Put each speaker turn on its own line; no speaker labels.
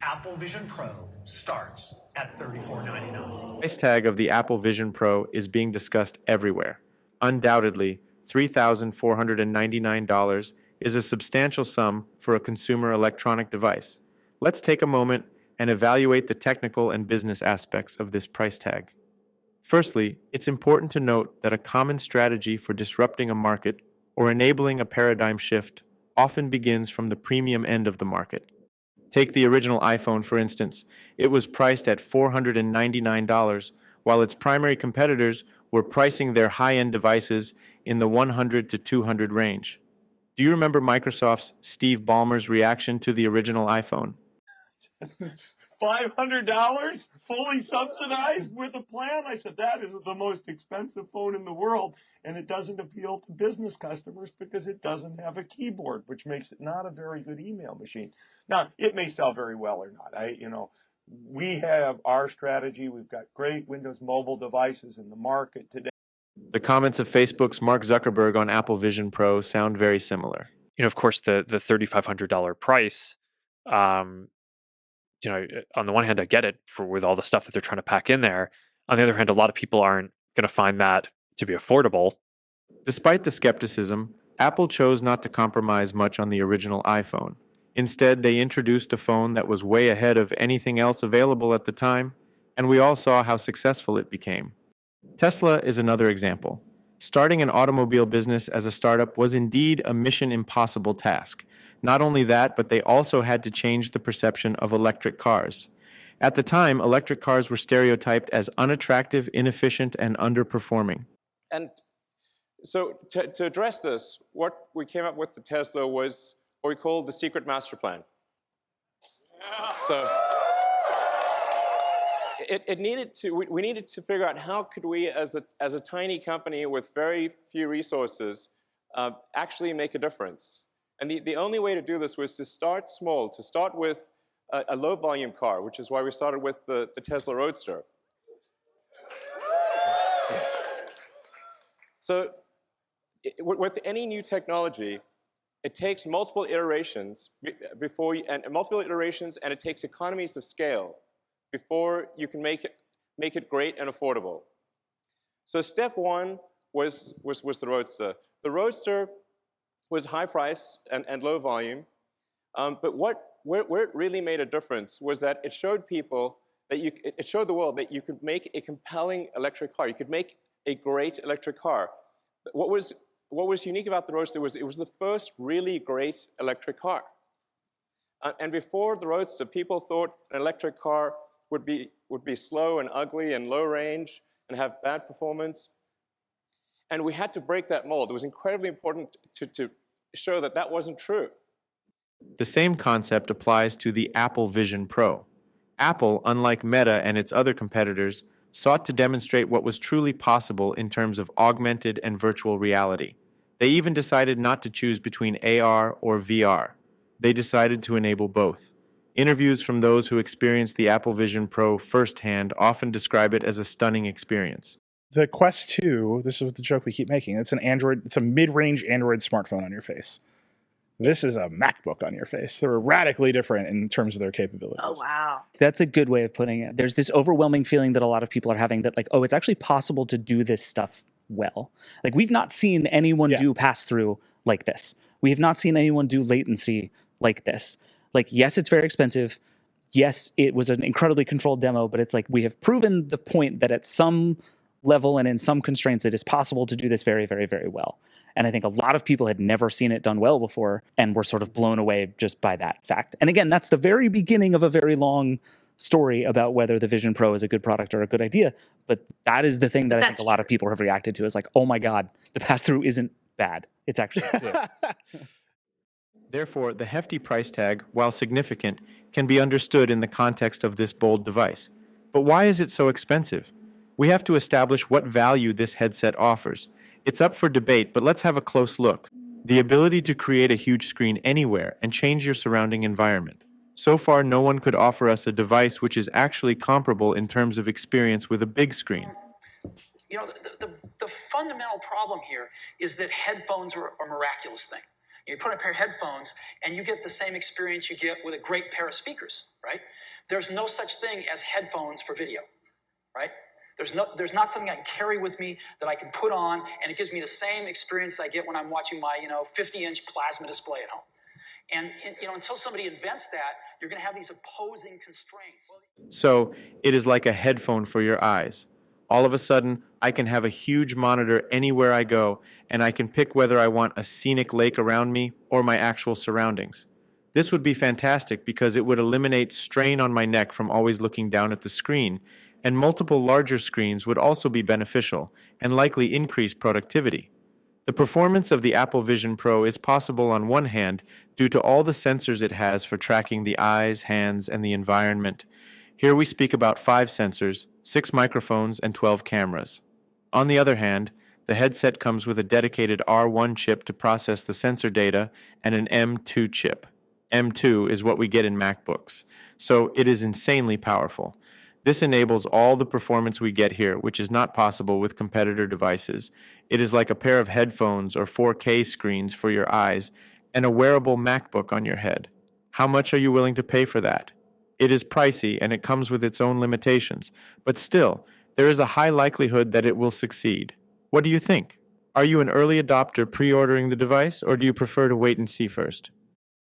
Apple Vision Pro starts at $34.99.
The price tag of the Apple Vision Pro is being discussed everywhere. Undoubtedly, $3,499 is a substantial sum for a consumer electronic device. Let's take a moment and evaluate the technical and business aspects of this price tag. Firstly, it's important to note that a common strategy for disrupting a market or enabling a paradigm shift often begins from the premium end of the market. Take the original iPhone, for instance. It was priced at $499, while its primary competitors were pricing their high-end devices in the $100 to $200 range. Do you remember Microsoft's Steve Ballmer's reaction to the original iPhone?
$500 fully subsidized with a plan? I said, that is the most expensive phone in the world, and it doesn't appeal to business customers because it doesn't have a keyboard, which makes it not a very good email machine. Now, it may sell very well or not. We have our strategy. We've got great Windows mobile devices in the market today.
The comments of Facebook's Mark Zuckerberg on Apple Vision Pro sound very similar.
Of course, the $3,500 price, on the one hand, I get it with all the stuff that they're trying to pack in there. On the other hand, a lot of people aren't going to find that to be affordable.
Despite the skepticism, Apple chose not to compromise much on the original iPhone. Instead, they introduced a phone that was way ahead of anything else available at the time, and we all saw how successful it became. Tesla is another example. Starting an automobile business as a startup was indeed a mission impossible task. Not only that, but they also had to change the perception of electric cars. At the time, electric cars were stereotyped as unattractive, inefficient, and underperforming.
And so to address this, what we came up with the Tesla was what we call the secret master plan. So we needed to figure out how could we, as a tiny company with very few resources, actually make a difference. And the only way to do this was to start small, to start with a low volume car, which is why we started with the Tesla Roadster. So with any new technology, it takes multiple iterations and it takes economies of scale before you can make it great and affordable. So step one was the Roadster. The Roadster was high price and low volume, but where it really made a difference was that it showed people that it showed the world that you could make a compelling electric car. You could make a great electric car. What was unique about the Roadster was it was the first really great electric car. And before the Roadster, people thought an electric car would be slow and ugly and low range and have bad performance. And we had to break that mold. It was incredibly important to show that that wasn't true.
The same concept applies to the Apple Vision Pro. Apple, unlike Meta and its other competitors, sought to demonstrate what was truly possible in terms of augmented and virtual reality. They even decided not to choose between AR or VR. They decided to enable both. Interviews from those who experienced the Apple Vision Pro firsthand often describe it as a stunning experience.
The Quest 2, this is the joke we keep making, it's a mid-range Android smartphone on your face. This is a MacBook on your face. They're radically different in terms of their capabilities.
Oh, wow.
That's a good way of putting it. There's this overwhelming feeling that a lot of people are having that, like, oh, it's actually possible to do this stuff well. Like, we've not seen anyone do pass-through like this. We have not seen anyone do latency like this. Like, yes, it's very expensive. Yes, it was an incredibly controlled demo, but it's like we have proven the point that at some level and in some constraints, it is possible to do this very, very, very well. And I think a lot of people had never seen it done well before and were sort of blown away just by that fact. And again, that's the very beginning of a very long story about whether the Vision Pro is a good product or a good idea. But that is the thing that I think a lot of people have reacted to is like, oh my God, the pass-through isn't bad. It's actually good.
Therefore, the hefty price tag, while significant, can be understood in the context of this bold device. But why is it so expensive? We have to establish what value this headset offers. It's up for debate, but let's have a close look. The ability to create a huge screen anywhere and change your surrounding environment. So far, no one could offer us a device which is actually comparable in terms of experience with a big screen.
You know, the fundamental problem here is that headphones are a miraculous thing. You put on a pair of headphones and you get the same experience you get with a great pair of speakers, right? There's no such thing as headphones for video, right? There's not something I can carry with me that I can put on and it gives me the same experience I get when I'm watching my 50-inch plasma display at home. And until somebody invents that, you're going to have these opposing constraints.
So it is like a headphone for your eyes. All of a sudden, I can have a huge monitor anywhere I go, and I can pick whether I want a scenic lake around me or my actual surroundings. This would be fantastic because it would eliminate strain on my neck from always looking down at the screen, and multiple larger screens would also be beneficial and likely increase productivity. The performance of the Apple Vision Pro is possible on one hand due to all the sensors it has for tracking the eyes, hands, and the environment. Here we speak about 5 sensors, 6 microphones, and 12 cameras. On the other hand, the headset comes with a dedicated R1 chip to process the sensor data and an M2 chip. M2 is what we get in MacBooks, so it is insanely powerful. This enables all the performance we get here, which is not possible with competitor devices. It is like a pair of headphones or 4K screens for your eyes and a wearable MacBook on your head. How much are you willing to pay for that? It is pricey and it comes with its own limitations, but still, there is a high likelihood that it will succeed. What do you think? Are you an early adopter pre-ordering the device, or do you prefer to wait and see first?